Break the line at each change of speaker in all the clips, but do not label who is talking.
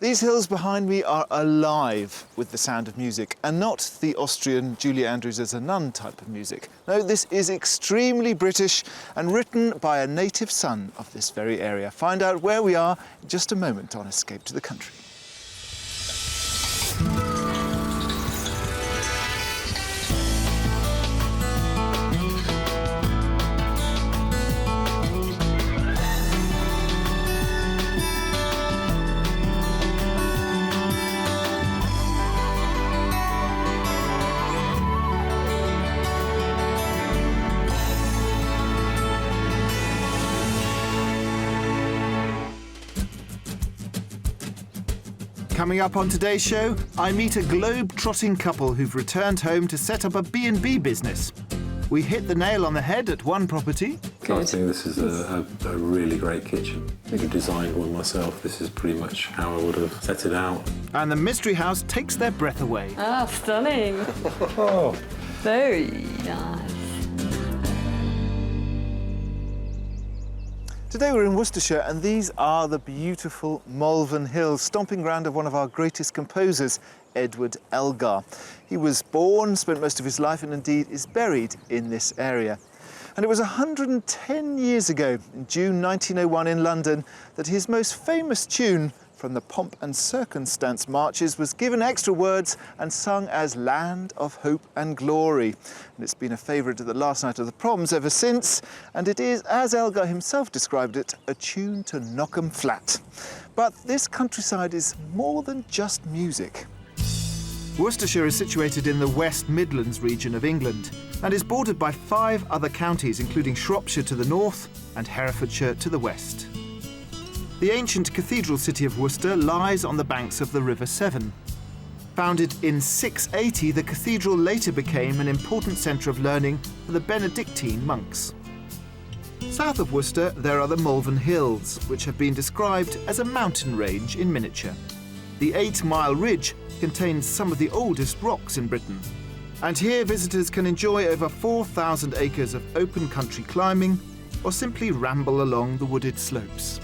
These hills behind me are alive with the sound of music, and not the Austrian Julie Andrews as a nun type of music. No, this is extremely British and written by a native son of this very area. Find out where we are in just a moment on Escape to the Country. Coming up on today's show, I meet a globe-trotting couple who've returned home to set up a B&B business. We hit the nail on the head at one property.
Good. I think this is a really great kitchen. I designed one myself. This is pretty much how I would have set it out.
And the mystery house takes their breath away.
Ah, stunning.
Oh.
Very nice.
Today we're in Worcestershire, and these are the beautiful Malvern Hills, stomping ground of one of our greatest composers, Edward Elgar. He was born, spent most of his life, and indeed is buried in this area. And it was 110 years ago, in June 1901 in London, that his most famous tune from the Pomp and Circumstance marches was given extra words and sung as Land of Hope and Glory. And it's been a favourite at the last night of the proms ever since, and it is, as Elgar himself described it, a tune to knock 'em flat. But this countryside is more than just music. Worcestershire is situated in the West Midlands region of England and is bordered by 5 other counties, including Shropshire to the north and Herefordshire to the west. The ancient cathedral city of Worcester lies on the banks of the River Severn. Founded in 680, the cathedral later became an important centre of learning for the Benedictine monks. South of Worcester, there are the Malvern Hills, which have been described as a mountain range in miniature. The 8-mile ridge contains some of the oldest rocks in Britain. And here visitors can enjoy over 4,000 acres of open country climbing or simply ramble along the wooded slopes.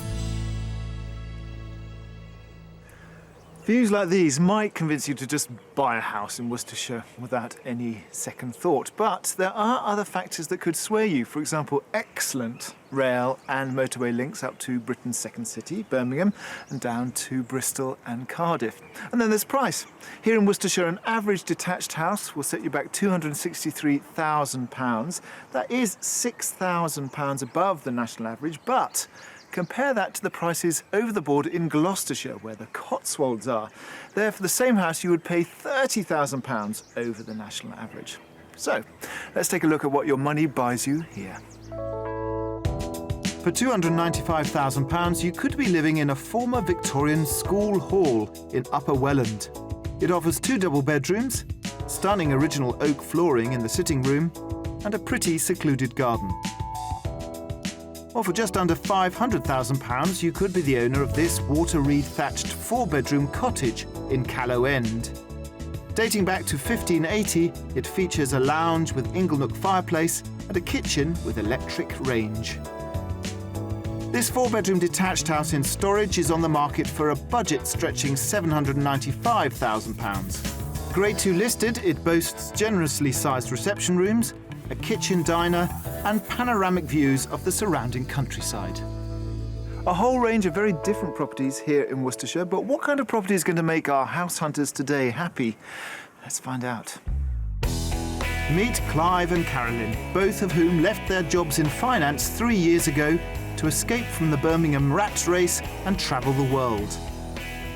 Views like these might convince you to just buy a house in Worcestershire without any second thought, but there are other factors that could sway you. For example, excellent rail and motorway links up to Britain's second city, Birmingham, and down to Bristol and Cardiff. And then there's price. Here in Worcestershire, an average detached house will set you back £263,000. That is £6,000 above the national average, but compare that to the prices over the border in Gloucestershire, where the Cotswolds are. There, for the same house, you would pay £30,000 over the national average. So, let's take a look at what your money buys you here. For £295,000, you could be living in a former Victorian school hall in Upper Welland. It offers 2 double bedrooms, stunning original oak flooring in the sitting room, and a pretty secluded garden. Or for just under £500,000, you could be the owner of this water-reed thatched 4-bedroom cottage in Callow End. Dating back to 1580, it features a lounge with inglenook fireplace and a kitchen with electric range. This 4-bedroom detached house in Storage is on the market for a budget stretching £795,000. Grade 2 listed, it boasts generously sized reception rooms, a kitchen diner and panoramic views of the surrounding countryside. A whole range of very different properties here in Worcestershire, but what kind of property is going to make our house hunters today happy? Let's find out. Meet Clive and Carolyn, both of whom left their jobs in finance 3 years ago to escape from the Birmingham rat race and travel the world.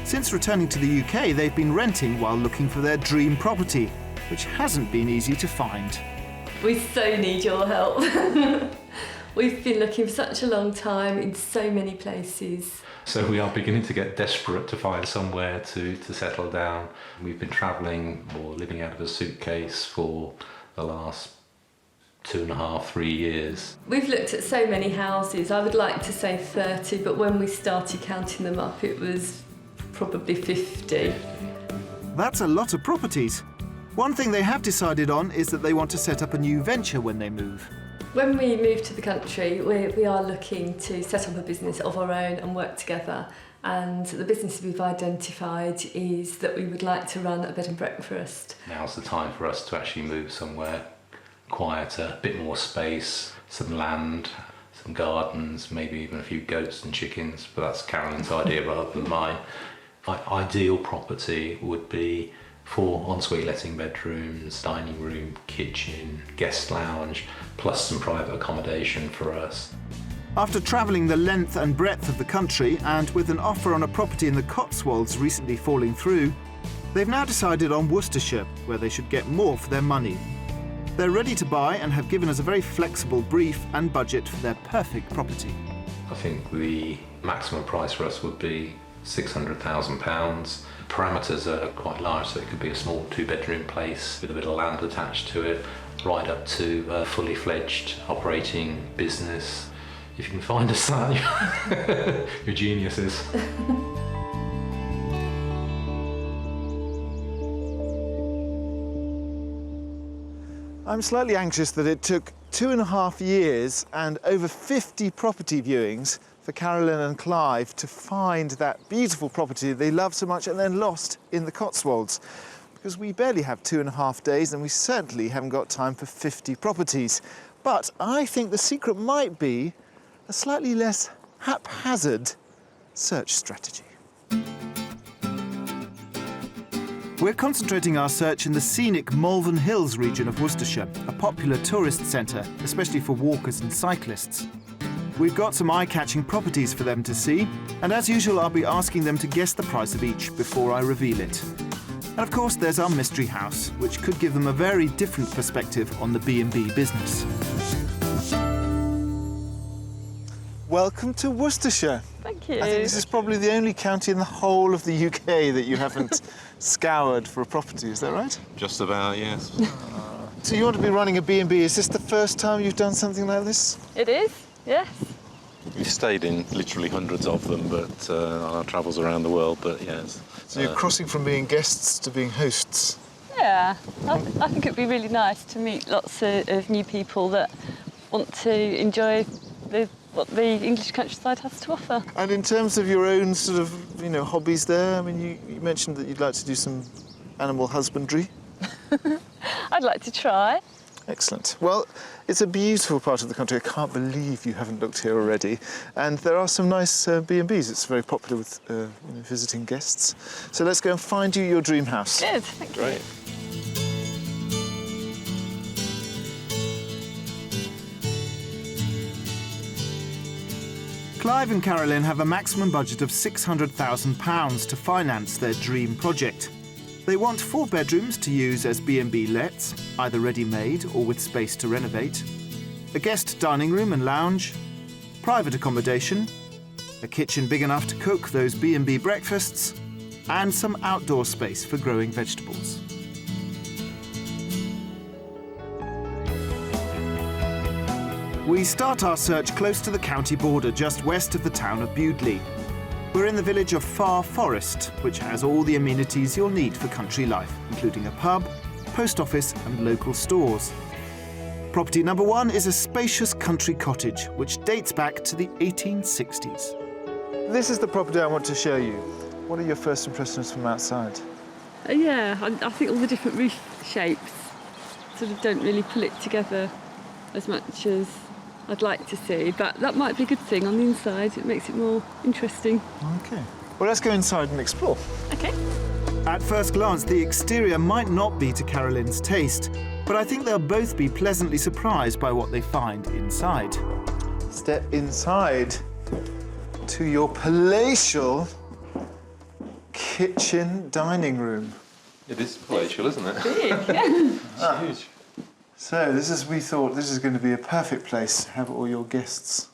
Since returning to the UK, they've been renting while looking for their dream property, which hasn't been easy to find.
We so need your help. We've been looking for such a long time in so many places.
So we are beginning to get desperate to find somewhere to settle down. We've been travelling or living out of a suitcase for the last 2.5, 3 years.
We've looked at so many houses. I would like to say 30, but when we started counting them up, it was probably 50.
That's a lot of properties. One thing they have decided on is that they want to set up a new venture when they move.
When we move to the country, we are looking to set up a business of our own and work together. And the business we've identified is that we would like to run a bed and breakfast.
Now's the time for us to actually move somewhere quieter, a bit more space, some land, some gardens, maybe even a few goats and chickens, but that's Carolyn's idea rather than mine. My ideal property would be 4 ensuite letting bedrooms, dining room, kitchen, guest lounge, plus some private accommodation for us.
After travelling the length and breadth of the country and with an offer on a property in the Cotswolds recently falling through, they've now decided on Worcestershire, where they should get more for their money. They're ready to buy and have given us a very flexible brief and budget for their perfect property.
I think the maximum price for us would be £600,000. Parameters are quite large, so it could be a small 2-bedroom place with a bit of land attached to it, right up to a fully fledged operating business. If you can find us that, you're geniuses.
I'm slightly anxious that it took 2.5 years and over 50 property viewings for Carolyn and Clive to find that beautiful property they love so much and then lost in the Cotswolds. Because we barely have 2.5 days and we certainly haven't got time for 50 properties. But I think the secret might be a slightly less haphazard search strategy. We're concentrating our search in the scenic Malvern Hills region of Worcestershire, a popular tourist centre, especially for walkers and cyclists. We've got some eye-catching properties for them to see, and as usual I'll be asking them to guess the price of each before I reveal it. And of course there's our mystery house, which could give them a very different perspective on the B&B business. Welcome to Worcestershire.
Thank you.
I think this is probably the only county in the whole of the UK that you haven't scoured for a property, is that right?
Just about, yes.
So you want to be running a B&B. Is this the first time you've done something like this?
It is, yes.
We've stayed in literally hundreds of them, but on our travels around the world, but yes.
So you're crossing from being guests to being hosts.
Yeah, I think it'd be really nice to meet lots of new people that want to enjoy what the English countryside has to offer.
And in terms of your own sort of, hobbies there, I mean, you mentioned that you'd like to do some animal husbandry.
I'd like to try.
Excellent. Well, it's a beautiful part of the country. I can't believe you haven't looked here already. And there are some nice B&Bs. It's very popular with visiting guests. So let's go and find you your dream house.
Good, thank you.
Great.
Clive and Carolyn have a maximum budget of £600,000 to finance their dream project. They want 4 bedrooms to use as B&B lets, either ready-made or with space to renovate, a guest dining room and lounge, private accommodation, a kitchen big enough to cook those B&B breakfasts, and some outdoor space for growing vegetables. We start our search close to the county border, just west of the town of Bewdley. We're in the village of Far Forest, which has all the amenities you'll need for country life, including a pub, post office and local stores. Property number 1 is a spacious country cottage, which dates back to the 1860s. This is the property I want to show you. What are your first impressions from outside?
Yeah, I think all the different roof shapes sort of don't really pull it together as much as I'd like to see, but that might be a good thing on the inside. It makes it more interesting.
OK. Well, let's go inside and explore.
OK.
At first glance, the exterior might not be to Carolyn's taste, but I think they'll both be pleasantly surprised by what they find inside. Step inside to your palatial kitchen dining room.
It is palatial, isn't it?
Big, yeah.
It's huge.
So we thought this is going to be a perfect place to have all your guests'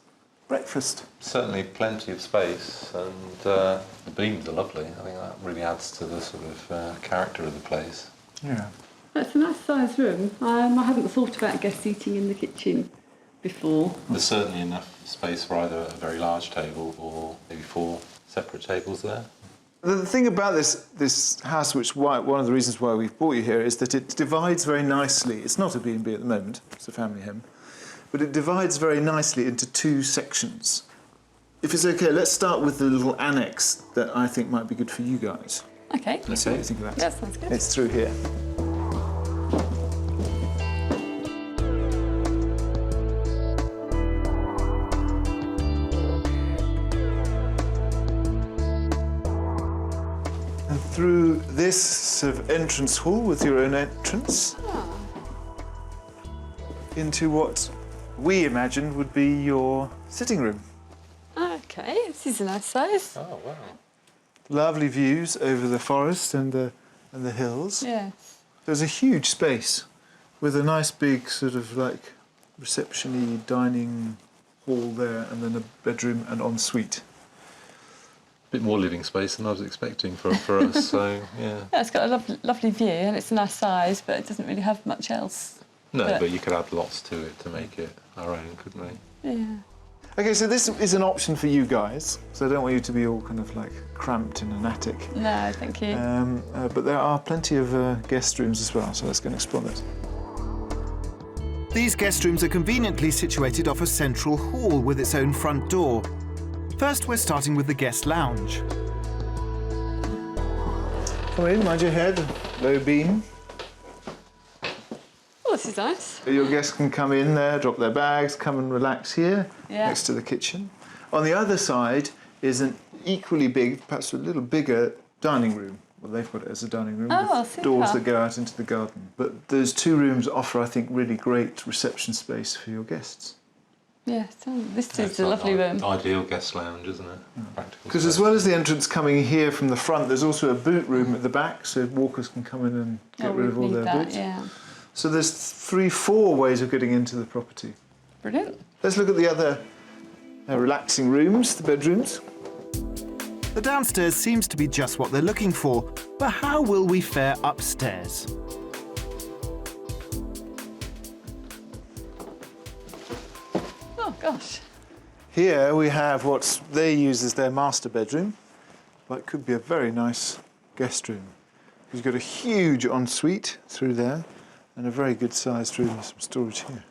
breakfast.
Certainly plenty of space, and the beams are lovely. I think that really adds to the sort of character of the place.
Yeah.
That's a nice sized room. I hadn't thought about guests eating in the kitchen before.
There's certainly enough space for either a very large table or maybe 4 separate tables there.
The thing about this house, one of the reasons why we've brought you here, is that it divides very nicely. It's not a B&B at the moment, it's a family home, but it divides very nicely into 2 sections. If it's okay, let's start with the little annex that I think might be good for you guys.
Okay.
Let's see what you think of that.
That sounds good.
It's through here. And through this sort of entrance hall with your own entrance into what we imagined would be your sitting room.
Okay, this is a nice size.
Oh, wow.
Lovely views over the forest and the hills.
Yeah.
There's a huge space with a nice big sort of like reception-y dining hall there, and then a bedroom and ensuite.
A bit more living space than I was expecting for us, so yeah.
Yeah, it's got a lovely view and it's a nice size, but it doesn't really have much else.
No, but you could add lots to it to make it our own, couldn't we?
Yeah.
Okay, so this is an option for you guys, so I don't want you to be all kind of like cramped in an attic.
No, thank you.
But there are plenty of guest rooms as well, so let's go and explore those. These guest rooms are conveniently situated off a central hall with its own front door. First, we're starting with the guest lounge. Come in, mind your head, low beam.
Oh, this is nice.
Your guests can come in there, drop their bags, come and relax here, next to the kitchen. On the other side is an equally big, perhaps a little bigger, dining room. Well, they've got it as a dining room with
super.
doors that go out into the garden. But those two rooms offer, I think, really great reception space for your guests.
Yeah, this
Yeah,
is
it's
a
like
lovely room.
Ideal guest lounge, isn't it? Practical
Because as
space.
well as the entrance coming here from the front, there's also a boot room at the back, so walkers can come in and get rid of all their boots.
Yeah.
So there's 3-4 ways of getting into the property.
Brilliant.
Let's look at the other relaxing rooms, the bedrooms. The downstairs seems to be just what they're looking for, but how will we fare upstairs?
Oh, gosh.
Here we have what they use as their master bedroom, but it could be a very nice guest room. You've got a huge ensuite through there and a very good sized room with some storage here.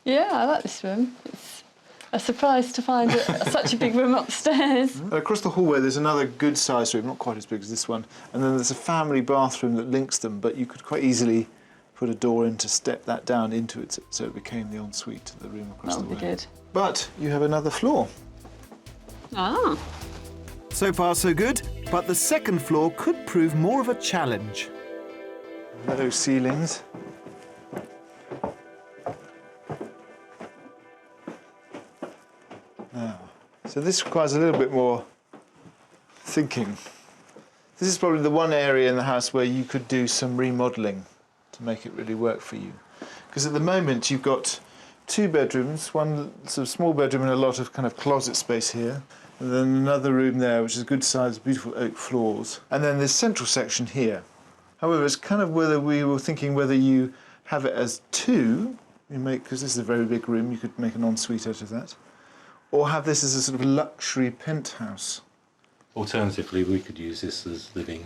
Yeah, I like this room. It's a surprise to find such a big room upstairs.
And across the hallway there's another good sized room, not quite as big as this one, and then there's a family bathroom that links them, but you could quite easily put a door in to step that down into it so it became the ensuite, the room across
That
the
would
way.
be good.
But you have another floor.
Ah.
So far so good, but the second floor could prove more of a challenge. Low ceilings. Now, so this requires a little bit more thinking. This is probably the one area in the house where you could do some remodelling to make it really work for you. Because at the moment you've got 2 bedrooms, one sort of small bedroom and a lot of kind of closet space here, and then another room there which is good sized, beautiful oak floors, and then this central section here. However, it's kind of whether we were thinking whether you have it as 2, because this is a very big room, you could make an ensuite out of that, or have this as a sort of luxury penthouse.
Alternatively, we could use this as living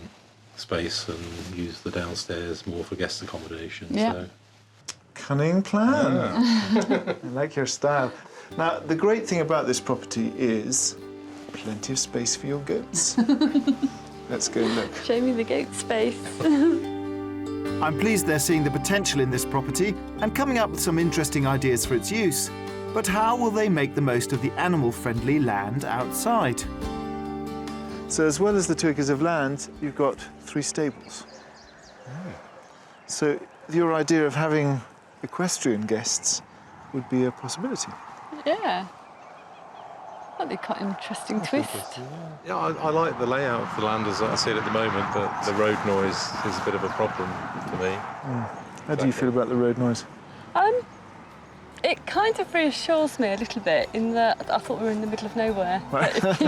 space and use the downstairs more for guest accommodation.
Yeah.
So.
Cunning plan. I like your style. Now, the great thing about this property is plenty of space for your goats. Let's go look.
Show me the goat space.
I'm pleased they're seeing the potential in this property and coming up with some interesting ideas for its use. But how will they make the most of the animal-friendly land outside? So as well as the 2 acres of land, you've got 3 stables. So your idea of having equestrian guests would be a possibility.
Yeah. That'd be quite an interesting twist.
Yeah, I like the layout of the land as I see it at the moment, but the road noise is a bit of a problem for me.
How do you feel about the road noise?
It kind of reassures me a little bit in that I thought we were in the middle of nowhere.
Right.
But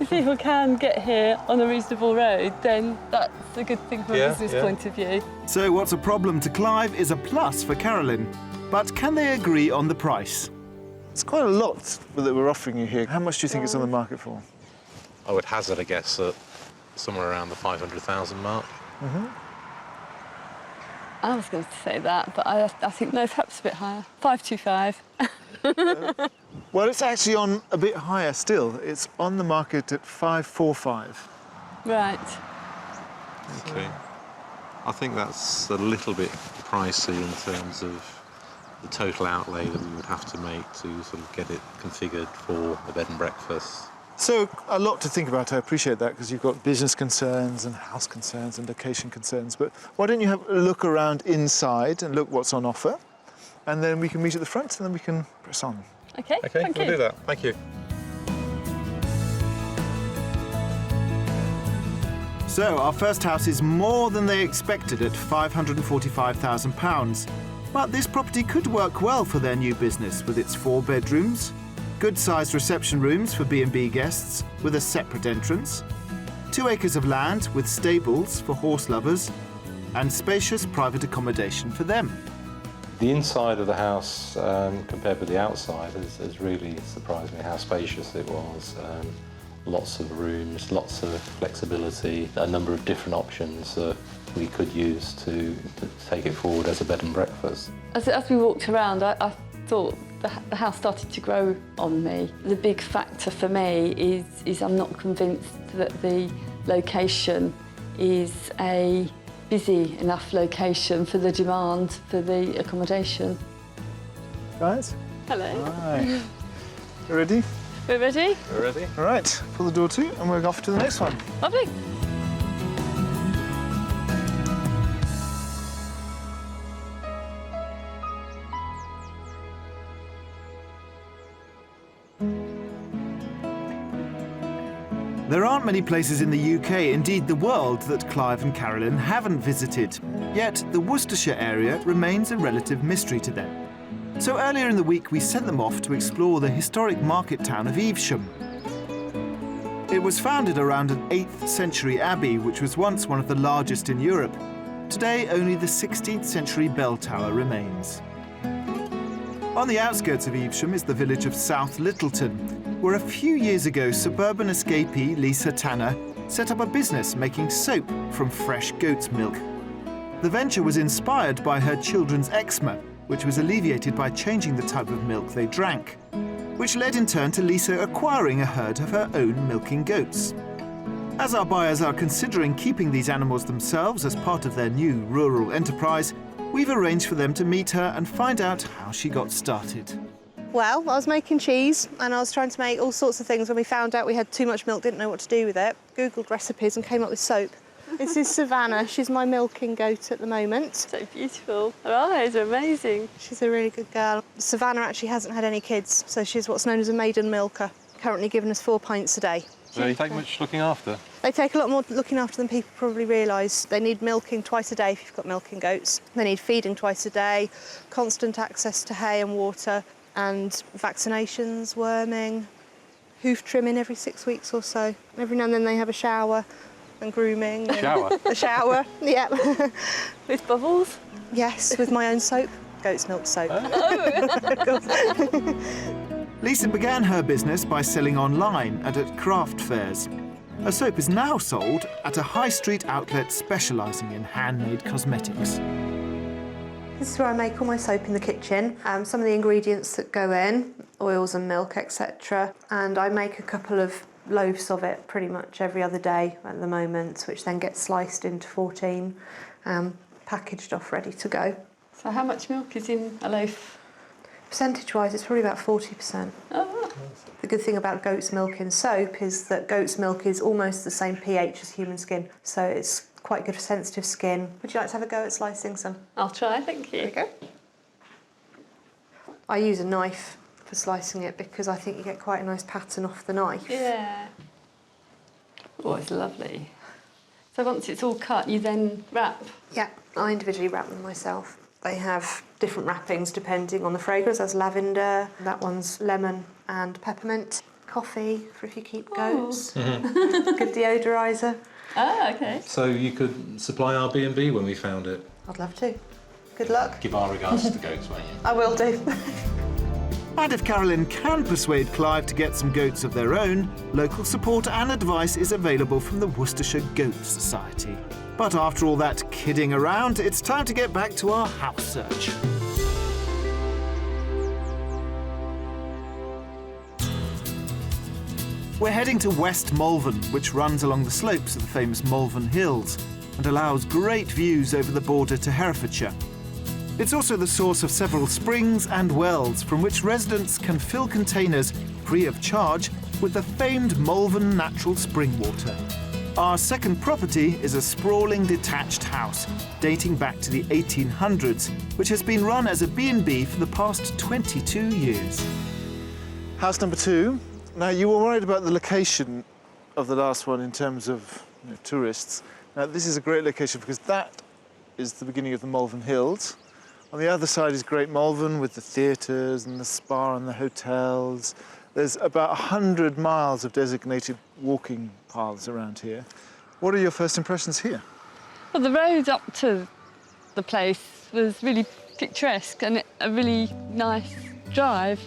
if people can get here on a reasonable road, then that's a good thing from a business point of view.
So what's a problem to Clive is a plus for Carolyn. But can they agree on the price? It's quite a lot that we're offering you here. How much do you think it's on the market for?
I would hazard a guess at somewhere around the 500,000 mark.
I was going to say that, but I think, no, perhaps a bit higher. 525.
Well, it's actually on a bit higher still. It's on the market at 545.
Right.
Okay. I think that's a little bit pricey in terms of the total outlay that we would have to make to sort of get it configured for a bed and breakfast.
So a lot to think about. I appreciate that, because you've got business concerns and house concerns and location concerns. But why don't you have a look around inside and look what's on offer, and then we can meet at the front and then we can press on.
OK,
Okay,
thank
we'll
you.
do that. Thank you.
So our first house is more than they expected at £545,000. But this property could work well for their new business with its 4 bedrooms, good-sized reception rooms for B&B guests with a separate entrance, 2 acres of land with stables for horse lovers, and spacious private accommodation for them.
The inside of the house, compared with the outside, has really surprised me how spacious it was. Lots of rooms, lots of flexibility, a number of different options that we could use to take it forward as a bed and breakfast.
As we walked around, I thought the house started to grow on me. The big factor for me is I'm not convinced that the location is a busy enough location for the demand for the accommodation.
Guys?
Hello.
Right. You ready?
We're ready?
We're ready?
All right, pull the door to and we're off to the next one.
Lovely.
There aren't many places in the UK, indeed the world, that Clive and Carolyn haven't visited. Yet the Worcestershire area remains a relative mystery to them. So earlier in the week we sent them off to explore the historic market town of Evesham. It was founded around an 8th century abbey, which was once one of the largest in Europe. Today only the 16th century bell tower remains. On the outskirts of Evesham is the village of South Littleton, where a few years ago suburban escapee Lisa Tanner set up a business making soap from fresh goat's milk. The venture was inspired by her children's eczema, which was alleviated by changing the type of milk they drank, which led in turn to Lisa acquiring a herd of her own milking goats. As our buyers are considering keeping these animals themselves as part of their new rural enterprise, we've arranged for them to meet her and find out how she got started.
Well, I was making cheese and I was trying to make all sorts of things when we found out we had too much milk, didn't know what to do with it. Googled recipes and came up with soap. This is Savannah. She's my milking goat at the moment.
So beautiful. Her eyes are amazing.
She's a really good girl. Savannah actually hasn't had any kids, so she's what's known as a maiden milker, currently giving us 4 pints a day.
Do they take much looking after?
They take a lot more looking after than people probably realise. They need milking twice a day if you've got milking goats. They need feeding twice a day, constant access to hay and water, and vaccinations, worming, hoof trimming every 6 weeks or so. Every now and then they have a shower and grooming. And
Shower?
a shower, yeah.
With bubbles?
Yes, with my own soap, goat's milk soap.
Lisa began her business by selling online and at craft fairs. Her soap is now sold at a high street outlet specialising in handmade cosmetics.
This is where I make all my soap in the kitchen. Some of the ingredients that go in, oils and milk, etc. And I make a couple of loaves of it pretty much every other day at the moment, which then gets sliced into 14, packaged off, ready to go.
So how much milk is in a loaf?
Percentage-wise, it's probably about 40%.
Oh.
The good thing about goat's milk in soap is that goat's milk is almost the same pH as human skin, so it's quite good for sensitive skin. Would you like to have a go at slicing some?
I'll try, thank you.
There you go. I use a knife for slicing it because I think you get quite a nice pattern off the knife.
Yeah. Oh, it's lovely. So once it's all cut, you then wrap?
Yeah, I individually wrap them myself. They have different wrappings depending on the fragrance. There's lavender, that one's lemon and peppermint. Coffee for if you keep goats. Good deodoriser.
Ah, OK.
So you could supply our B&B when we found it?
I'd love to. Good luck.
Give our regards to the goats, won't you?
I will do.
And if Carolyn can persuade Clive to get some goats of their own, local support and advice is available from the Worcestershire Goat Society. But after all that kidding around, it's time to get back to our house search. We're heading to West Malvern, which runs along the slopes of the famous Malvern Hills and allows great views over the border to Herefordshire. It's also the source of several springs and wells from which residents can fill containers free of charge with the famed Malvern natural spring water. Our second property is a sprawling detached house dating back to the 1800s, which has been run as a B&B for the past 22 years. House number 2. Now, you were worried about the location of the last one in terms of tourists. Now, this is a great location because that is the beginning of the Malvern Hills. On the other side is Great Malvern with the theatres and the spa and the hotels. There's about 100 miles of designated walking paths around here. What are your first impressions here?
Well, the road up to the place was really picturesque and a really nice drive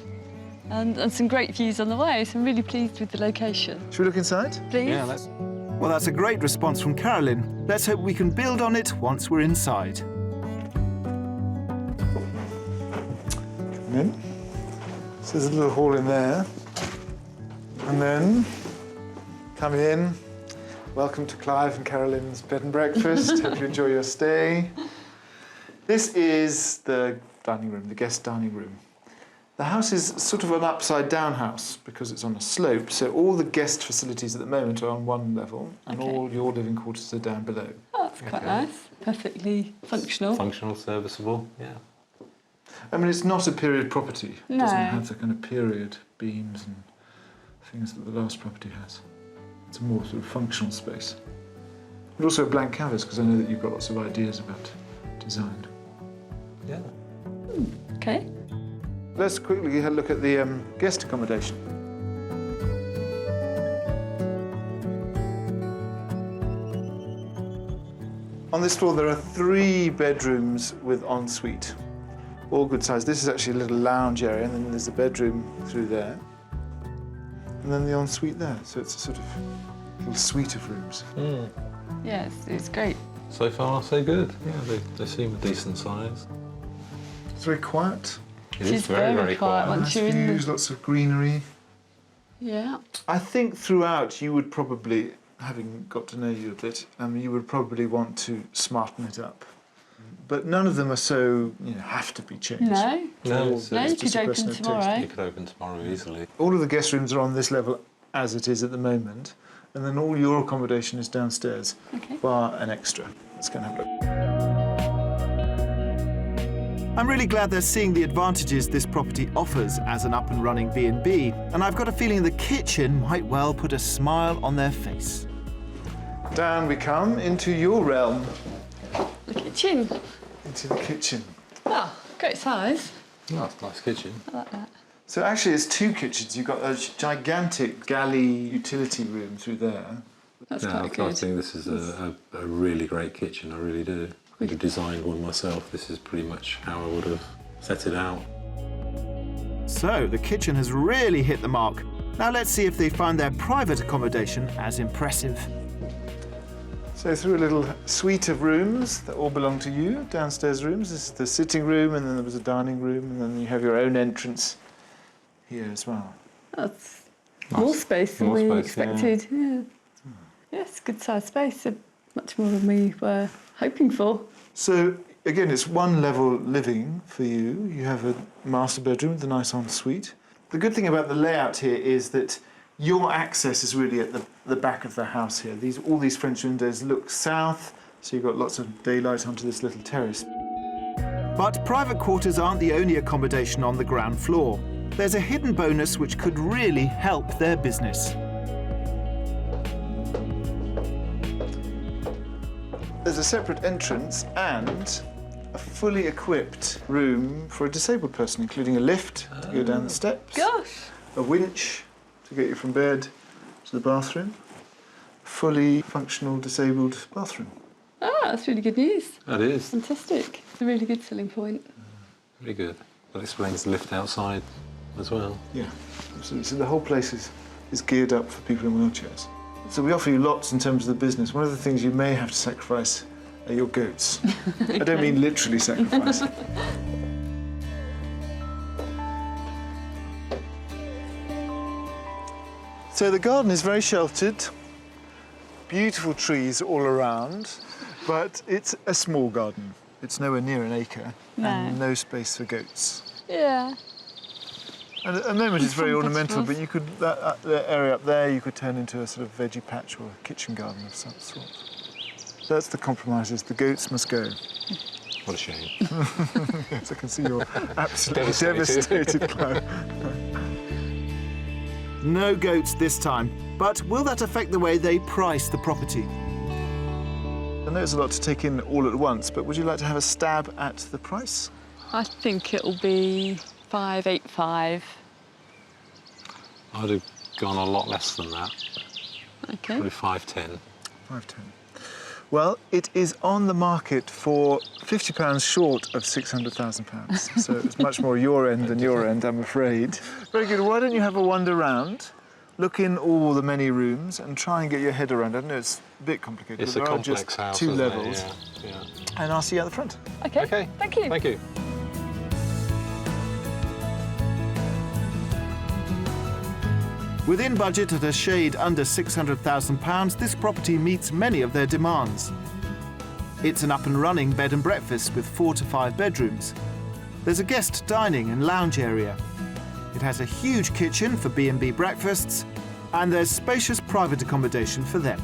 and some great views on the way, so I'm really pleased with the location.
Should we look inside?
Please?
Yeah, let's...
Well, that's a great response from Carolyn. Let's hope we can build on it once we're inside. Come in. So there's a little hall in there. And then, come in. Welcome to Clive and Carolyn's bed and breakfast. Hope you enjoy your stay. This is the dining room, the guest dining room. The house is sort of an upside-down house because it's on a slope, so all the guest facilities at the moment are on one level and all your living quarters are down below.
Oh, that's quite nice. Perfectly functional.
Functional, serviceable, yeah.
I mean, it's not a period property. It
No.
doesn't have the kind of period beams and things that the last property has. It's a more sort of functional space. But also a blank canvas, because I know that you've got lots of ideas about design.
Yeah.
Okay.
Let's quickly have a look at the guest accommodation. On this floor, there are 3 bedrooms with ensuite, all good size. This is actually a little lounge area, and then there's a bedroom through there, and then the ensuite there. So it's a sort of little suite of rooms.
Mm.
Yeah, it's great.
So far, so good. Yeah, they seem a decent size.
It's very quiet.
It
She's
is very, very quiet.
once
Nice
you're in
views,
the...
lots of greenery.
Yeah.
I think throughout you would probably, having got to know you a bit, you would probably want to smarten it up. But none of them are so, have to be changed.
No.
No,
It's
No, you
just
could
a
open
question of taste.
tomorrow.
You could open tomorrow easily.
All of the guest rooms are on this level as it is at the moment, and then all your accommodation is downstairs,
Okay.
bar an extra. Let's go and have a look. I'm really glad they're seeing the advantages this property offers as an up-and-running B&B, and I've got a feeling the kitchen might well put a smile on their face. Down we come into your realm,
The kitchen.
into the kitchen.
Oh, great size.
Oh, it's a nice kitchen.
I like that.
So actually it's 2 kitchens. You've got a gigantic galley utility room through there.
That's
Yeah,
quite
I
good.
think this is a really great kitchen, I really do. I could have designed one myself. This is pretty much how I would have set it out.
So the kitchen has really hit the mark. Now let's see if they find their private accommodation as impressive. So through a little suite of rooms that all belong to you, downstairs rooms. This is the sitting room, and then there was a dining room, and then you have your own entrance here as well.
That's
Nice.
more space than
More
we
space, yeah.
expected. Yeah. Yes, good sized space. So much more than we were hoping for.
So again, it's one level living for you. You have a master bedroom with a nice ensuite. The good thing about the layout here is that your access is really at the back of the house here. All these French windows look south, so you've got lots of daylight onto this little terrace. But private quarters aren't the only accommodation on the ground floor. There's a hidden bonus which could really help their business. There's a separate entrance and a fully equipped room for a disabled person, including a lift to go down the steps,
Gosh.
a winch to get you from bed to the bathroom, fully functional disabled bathroom.
Ah, that's really good news.
That is.
Fantastic. It's a really good selling point.
Very good. That explains the lift outside as well.
Yeah, absolutely. So the whole place is geared up for people in wheelchairs. So we offer you lots in terms of the business. One of the things you may have to sacrifice are your goats. I don't mean literally sacrifice. So the garden is very sheltered, beautiful trees all around, but it's a small garden. It's nowhere near an acre and no space for goats.
Yeah.
And at the moment it's very ornamental, but you could, that area up there, you could turn into a sort of veggie patch or a kitchen garden of some sort. That's the compromises. The goats must go.
What a shame.
Yes, I can see you're absolutely devastated, Clive. No goats this time, but will that affect the way they price the property? I know it's a lot to take in all at once, but would you like to have a stab at the price?
I think it'll be 585.
I'd have gone a lot less than that.
Okay.
Probably 510.
510. Well, it is on the market for £50 short of £600,000. So it's much more your end than your end, I'm afraid. Very good. Why don't you have a wander round, look in all the many rooms and try and get your head around it. I know it's a bit complicated,
It's
but
a
there are
complex
just
house,
two
isn't it?
levels.
Yeah.
And I'll see you at the front.
Okay.
Okay.
Thank you.
Thank you.
Within budget at a shade under £600,000, this property meets many of their demands. It's an up-and-running bed and breakfast with 4 to 5 bedrooms. There's a guest dining and lounge area. It has a huge kitchen for B&B breakfasts, and there's spacious private accommodation for them.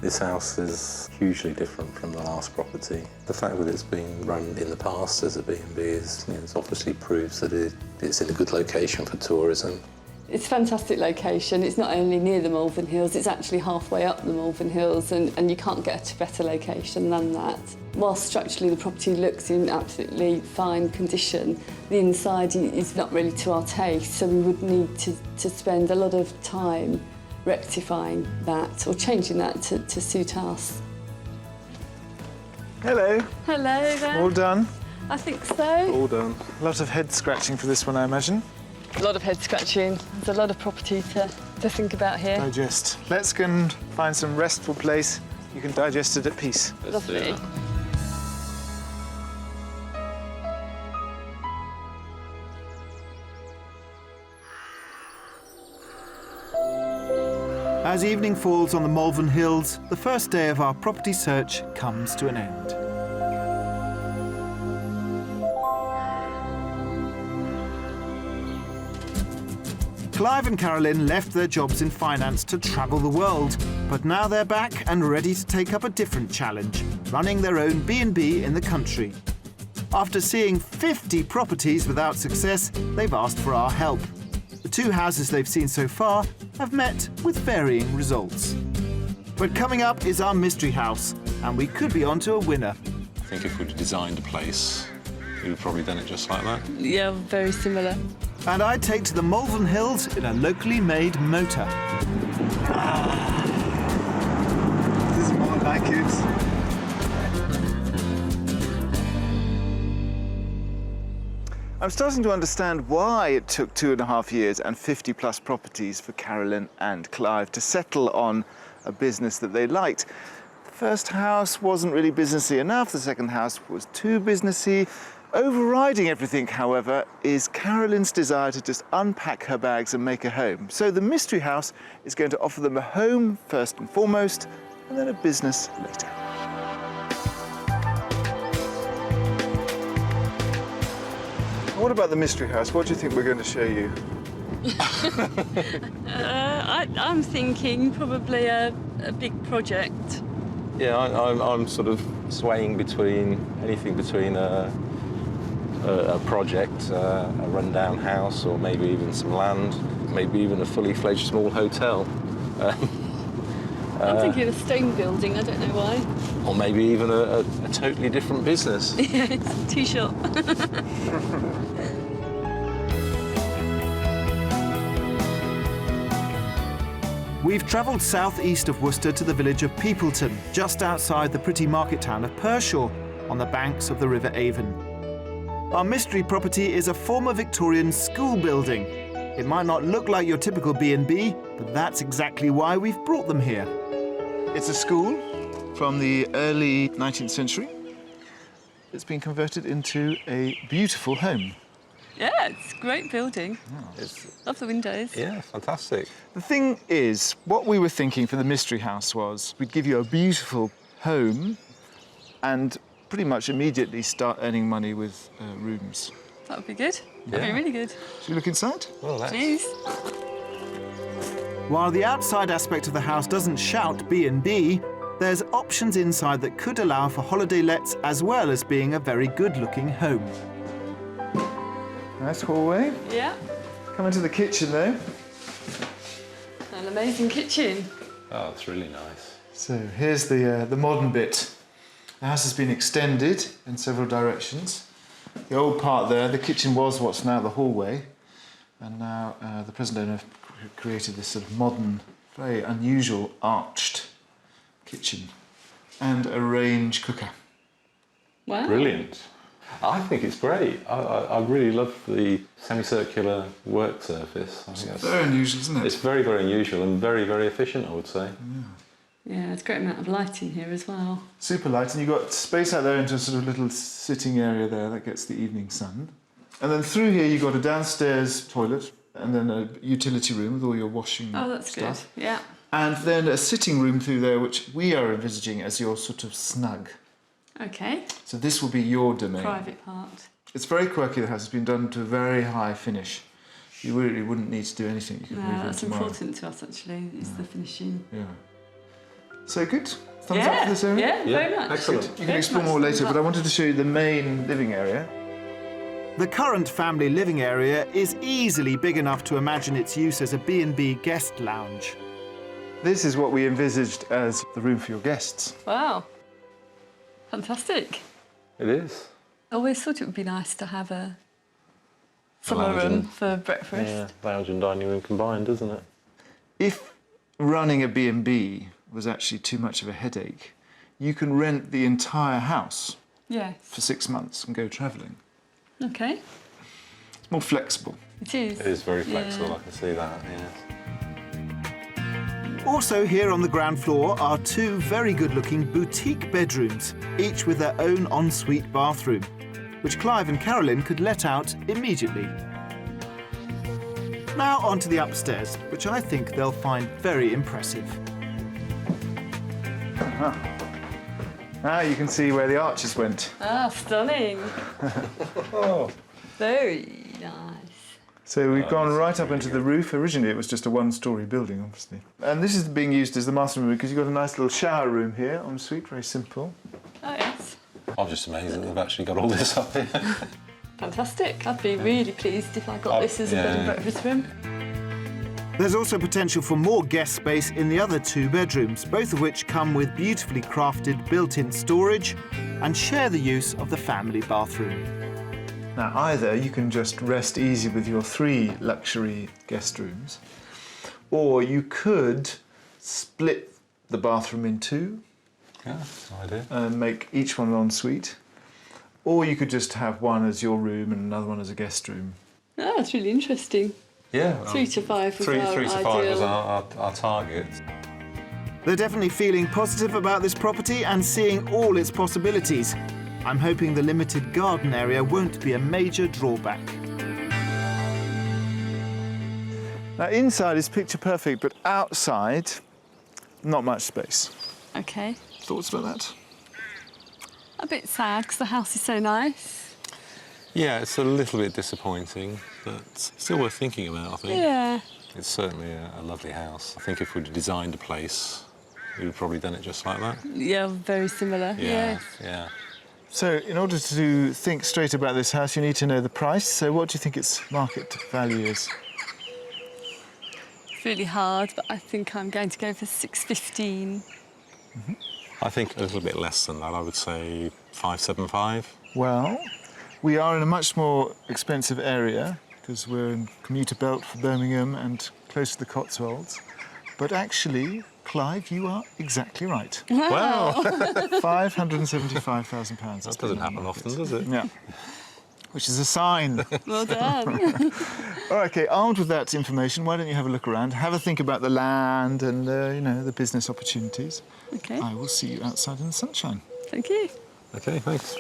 This house is hugely different from the last property. The fact that it's been run in the past as a B&B is, it obviously proves that it's in a good location for tourism.
It's a fantastic location. It's not only near the Malvern Hills, it's actually halfway up the Malvern Hills, and you can't get a better location than that. Whilst structurally the property looks in absolutely fine condition, the inside is not really to our taste, so we would need to spend a lot of time rectifying that or changing that to suit us.
Hello.
Hello there.
All done?
I think so.
All done.
A lot of head scratching for this one, I imagine.
A lot of head scratching. There's a lot of property to think about here.
Digest. Let's go and find some restful place. You can digest it at peace.
Lovely.
As evening falls on the Malvern Hills, the first day of our property search comes to an end. Clive and Carolyn left their jobs in finance to travel the world, but now they're back and ready to take up a different challenge, running their own B&B in the country. After seeing 50 properties without success, they've asked for our help. The 2 houses they've seen so far have met with varying results. But coming up is our mystery house, and we could be onto a winner.
I think if we'd designed a place, we'd have probably done it just like that.
Yeah, very similar.
And I take to the Malvern Hills in a locally made motor. This is more like it. I'm starting to understand why it took 2.5 years and 50 plus properties for Carolyn and Clive to settle on a business that they liked. The first house wasn't really businessy enough, the second house was too businessy. Overriding everything, however, is Carolyn's desire to just unpack her bags and make a home. So the mystery house is going to offer them a home first and foremost, and then a business later. What about the mystery house? What do you think we're going to show you?
I'm thinking probably a big project.
Yeah, I'm sort of swaying between anything between a project, a rundown house, or maybe even some land, maybe even a fully fledged small hotel.
I'm thinking a stone building, I don't know why.
Or maybe even a totally different business.
Yeah, it's too short.
We've travelled southeast of Worcester to the village of Peopleton, just outside the pretty market town of Pershore, on the banks of the River Avon. Our mystery property is a former Victorian school building. It might not look like your typical B&B, but that's exactly why we've brought them here. It's a school from the early 19th century. It's been converted into a beautiful home.
Yeah, it's a great building. Love the windows.
Yeah, fantastic.
The thing is, what we were thinking for the Mystery House was we'd give you a beautiful home and pretty much immediately start earning money with rooms.
That would be good. That'd be really good.
Should we look inside?
Well, that's...
Please.
While the outside aspect of the house doesn't shout B&B, there's options inside that could allow for holiday lets as well as being a very good-looking home. Nice hallway.
Yeah.
Come into the kitchen, though.
An amazing kitchen.
Oh, it's really nice.
So here's the modern bit. The house has been extended in several directions. The old part there, the kitchen was what's now the hallway, and now the present owner created this sort of modern, very unusual arched kitchen and a range cooker.
Wow.
Brilliant. I think it's great. I really love the semicircular work surface. I think that's
Very unusual, isn't it?
It's very, very unusual and very, very efficient, I would say.
Yeah, it's a great amount of light in here as well.
Super light, and you've got space out there into a sort of little sitting area there that gets the evening sun. And then through here you've got a downstairs toilet and then a utility room with all your washing stuff.
Good. Yeah.
And then a sitting room through there, which we are envisaging as your sort of snug.
Okay.
So this will be your domain.
Private part.
It's very quirky, the house. It's been done to a very high finish. You really wouldn't need to do anything. You could move in
That's
tomorrow.
important to us, actually, is the finishing.
Yeah. So good? Thumbs up for this area?
Yeah, very much.
Excellent.
You can explore more later, but I wanted to show you the main living area. The current family living area is easily big enough to imagine its use as a B&B guest lounge. This is what we envisaged as the room for your guests.
Wow. Fantastic.
It is.
I always thought it would be nice to have a summer
lounge
room
and-
for breakfast.
Yeah, lounge and dining room combined, isn't it?
If running a B&B was actually too much of a headache, you can rent the entire house
Yes.
for 6 months and go travelling.
Okay.
It's more flexible.
It is.
It is very flexible,
Yeah.
I can see that, yes.
Also here on the ground floor are 2 very good-looking boutique bedrooms, each with their own ensuite bathroom, which Clive and Carolyn could let out immediately. Now on to the upstairs, which I think they'll find very impressive. Now you can see where the arches went.
Ah, stunning.
Oh.
Very nice.
So we've gone right up into the roof. Originally it was just a 1-storey building, obviously. And this is being used as the master room because you've got a nice little shower room here, en suite, very simple.
Oh, yes.
I'm just amazed that they've actually got all this up here.
Fantastic. I'd be really pleased if I got this as a bed and breakfast room.
There's also potential for more guest space in the other 2 bedrooms, both of which come with beautifully crafted built-in storage and share the use of the family bathroom. Now, either you can just rest easy with your 3 luxury guest rooms, or you could split the bathroom in 2
Yeah, that's an idea.
and make each one an ensuite, or you could just have one as your room and another one as a guest room.
Oh, that's really interesting.
Yeah.
3 to 5 was
3
our
to 5
ideal.
was our target.
They're definitely feeling positive about this property and seeing all its possibilities. I'm hoping the limited garden area won't be a major drawback. Now, inside is picture perfect, but outside, not much space.
Okay.
Thoughts about that?
A bit sad because the house is so nice.
Yeah, it's a little bit disappointing, but still worth thinking about, I think.
Yeah.
It's certainly a lovely house. I think if we'd designed a place, we'd have probably done it just like that.
Yeah, very similar.
Yeah,
Yes.
yeah.
So, in order to think straight about this house, you need to know the price. So, what do you think its market value is?
It's really hard, but I think I'm going to go for 615.
I think a little bit less than that. I would say 575.
Well, we are in a much more expensive area because we're in commuter belt for Birmingham and close to the Cotswolds. But actually, Clive, you are exactly right.
Wow!
£575,000.
That doesn't happen often, does it?
Yeah. which is a sign.
Well done.
All right, okay, armed with that information, why don't you have a look around, have a think about the land and, you know, the business opportunities.
Okay.
I will see you outside in the sunshine.
Thank you.
Okay, thanks.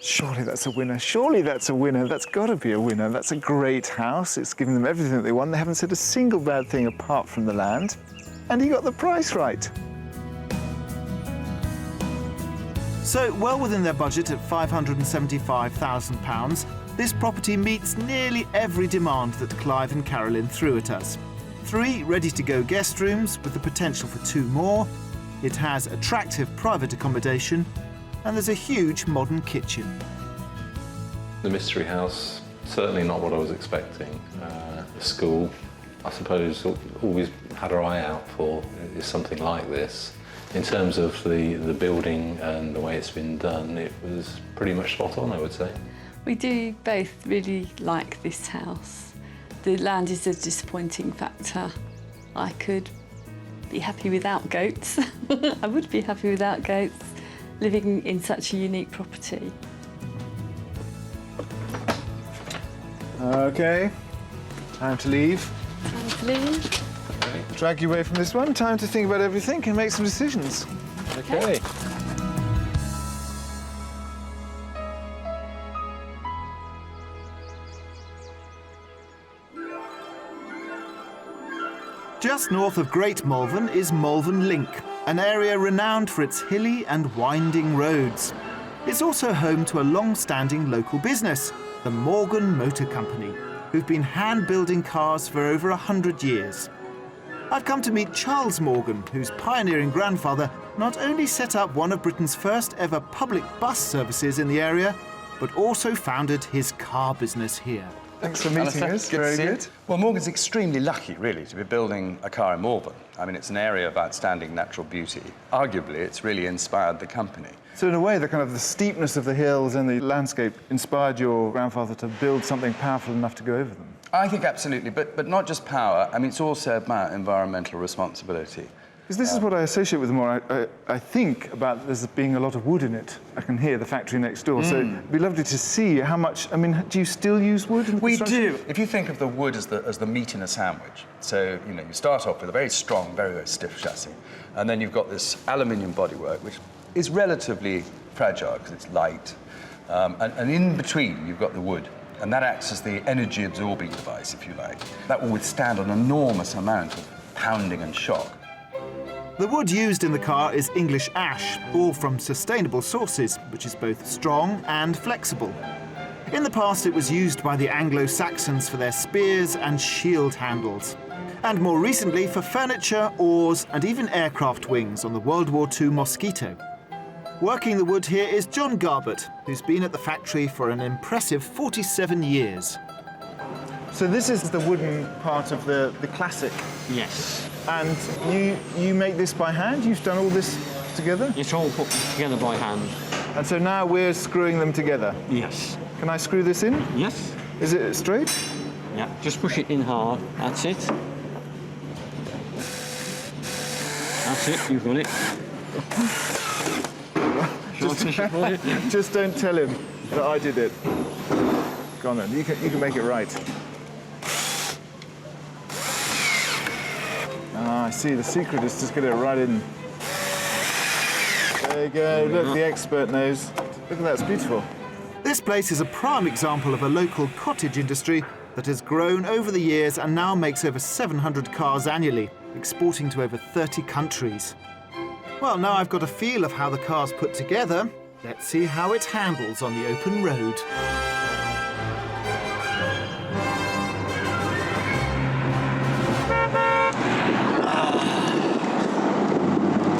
Surely that's a winner. Surely that's a winner. That's got to be a winner. That's a great house. It's given them everything that they want. They haven't said a single bad thing apart from the land. And he got the price right. So, well within their budget at £575,000, this property meets nearly every demand that Clive and Carolyn threw at us. 3 ready-to-go guest rooms with the potential for 2 more. It has attractive private accommodation, and there's a huge modern kitchen.
The mystery house, certainly not what I was expecting. The school, I suppose, always had our eye out for is something like this. In terms of the building and the way it's been done, it was pretty much spot on, I would say.
We do both really like this house. The land is a disappointing factor. I could be happy without goats. I would be happy without goats, living in such a unique property.
OK, time to leave.
Time to leave.
Drag you away from this one. Time to think about everything and make some decisions.
Okay.
Just north of Great Malvern is Malvern Link, an area renowned for its hilly and winding roads. It's also home to a long-standing local business, the Morgan Motor Company, who've been hand-building cars for over 100 years. I've come to meet Charles Morgan, whose pioneering grandfather not only set up one of Britain's first ever public bus services in the area, but also founded his car business here. Thanks for meeting us. Very good.
Well, Morgan's extremely lucky, really, to be building a car in Malvern. I mean, it's an area of outstanding natural beauty. Arguably, it's really inspired the company.
So in a way, the steepness of the hills and the landscape inspired your grandfather to build something powerful enough to go over them?
I think absolutely, but not just power. I mean, it's also about environmental responsibility.
Because this is what I associate with more. I think about there's being a lot of wood in it. I can hear the factory next door, so it'd be lovely to see how much. I mean, do you still use wood in the
We
construction?
do. If you think of the wood as the meat in a sandwich, so you start off with a very strong, very, very stiff chassis, and then you've got this aluminium bodywork, which is relatively fragile because it's light, and in between you've got the wood. And that acts as the energy-absorbing device, if you like. That will withstand an enormous amount of pounding and shock.
The wood used in the car is English ash, all from sustainable sources, which is both strong and flexible. In the past, it was used by the Anglo-Saxons for their spears and shield handles, and more recently for furniture, oars, and even aircraft wings on the World War II Mosquito. Working the wood here is John Garbett, who's been at the factory for an impressive 47 years. So this is the wooden part of the classic.
Yes.
And you make this by hand? You've done all this together?
It's all put together by hand.
And so now we're screwing them together?
Yes.
Can I screw this in?
Yes.
Is it straight?
Yeah, just push it in hard. That's it. That's it, you've got it.
Just don't tell him that I did it. Go on then, you can make it right. Ah, I see, the secret is just get it right in. There you go, look, the expert knows. Look at that, it's beautiful. This place is a prime example of a local cottage industry that has grown over the years and now makes over 700 cars annually, exporting to over 30 countries. Well, now I've got a feel of how the car's put together, let's see how it handles on the open road.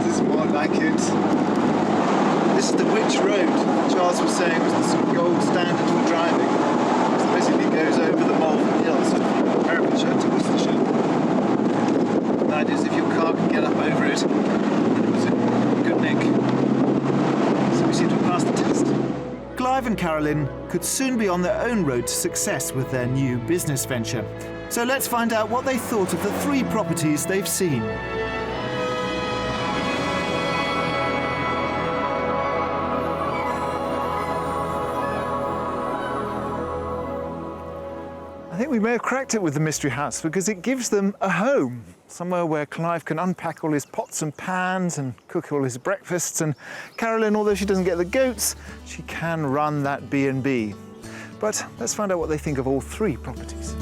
This is more like it. This is the Witch Road Charles was saying was the sort of gold standard for driving. So basically it goes over the Malvern Hills from Herefordshire to Worcestershire. The idea is if your car can get up over it, then it was in good nick. So we seem to have passed the test. Clive and Carolyn could soon be on their own road to success with their new business venture. So let's find out what they thought of the 3 properties they've seen. think we may have cracked it with the mystery house because it gives them a home, somewhere where Clive can unpack all his pots and pans and cook all his breakfasts, and Carolyn, although she doesn't get the goats, she can run that B&B. But let's find out what they think of all three properties.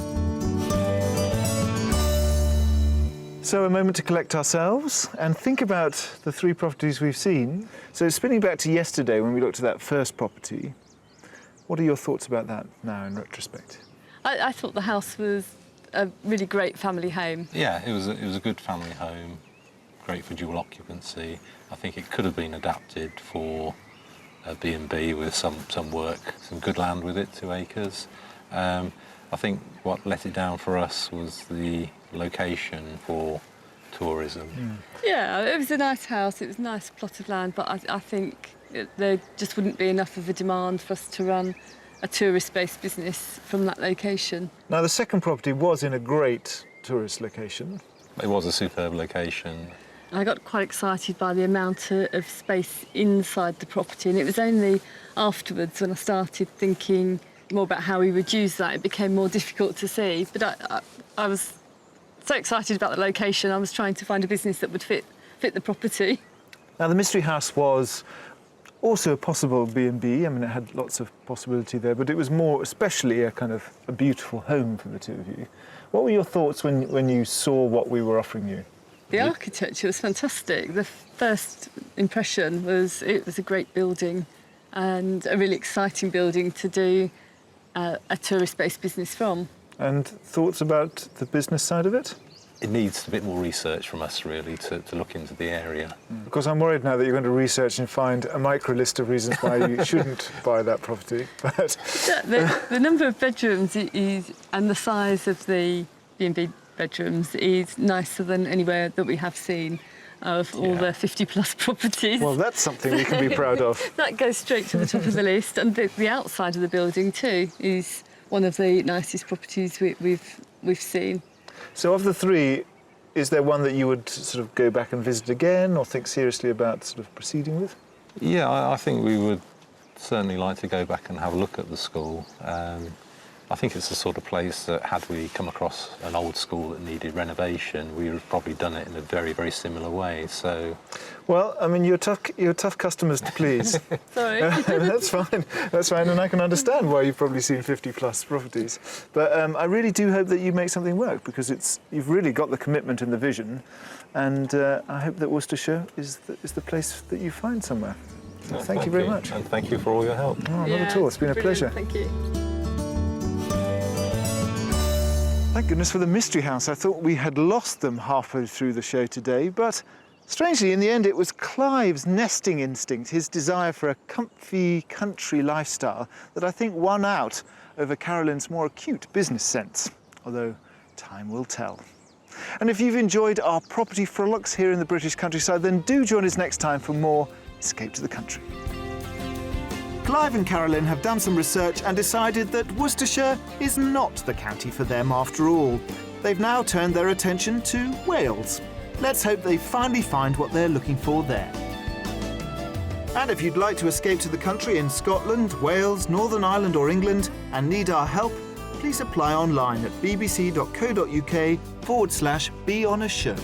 So a moment to collect ourselves and think about the three properties we've seen. So spinning back to yesterday when we looked at that first property, what are your thoughts about that now in retrospect?
I thought the house was a really great family home.
Yeah, it was a good family home, great for dual occupancy. I think it could have been adapted for a B&B with some work, some good land with it, 2 acres. I think what let it down for us was the location for tourism.
Yeah, it was a nice house, it was a nice plot of land, but I think there just wouldn't be enough of a demand for us to run a tourist-based business from that location.
Now, the second property was in a great tourist location.
It was a superb location.
I got quite excited by the amount of space inside the property, and it was only afterwards when I started thinking more about how we would use that, it became more difficult to see. But I was so excited about the location, I was trying to find a business that would fit the property.
Now, the mystery house was also a possible B&B. I mean, it had lots of possibility there, but it was more especially a kind of a beautiful home for the two of you. What were your thoughts when you saw what we were offering you?
The architecture was fantastic. The first impression was it was a great building and a really exciting building to do a tourist-based business from.
And thoughts about the business side of it?
It needs a bit more research from us, really, to look into the area.
Because I'm worried now that you're going to research and find a micro list of reasons why you shouldn't buy that property. But
the number of bedrooms is, and the size of the B&B bedrooms is nicer than anywhere that we have seen of all the 50-plus properties.
well, that's something we can be proud of.
That goes straight to the top of the list. And the outside of the building, too, is one of the nicest properties we've seen.
So of the three, is there one that you would sort of go back and visit again or think seriously about sort of proceeding with?
Yeah, I think we would certainly like to go back and have a look at the school. I think it's the sort of place that, had we come across an old school that needed renovation, we would have probably done it in a very, very similar way. So,
well, I mean, you're tough customers to please.
Sorry.
That's fine, and I can understand why you've probably seen 50-plus properties. But I really do hope that you make something work, because you've really got the commitment and the vision, and I hope that Worcestershire is the place that you find somewhere. So thank you very much.
And thank you for all your help.
Oh, not at all. It's been a pleasure.
Thank you.
Thank goodness for the mystery house. I thought we had lost them halfway through the show today, but strangely, in the end, it was Clive's nesting instinct, his desire for a comfy country lifestyle, that I think won out over Carolyn's more acute business sense, although time will tell. And if you've enjoyed our property frolics here in the British countryside, then do join us next time for more Escape to the Country. Clive and Carolyn have done some research and decided that Worcestershire is not the county for them after all. They've now turned their attention to Wales. Let's hope they finally find what they're looking for there. And if you'd like to escape to the country in Scotland, Wales, Northern Ireland or England and need our help, please apply online at bbc.co.uk/be on a show.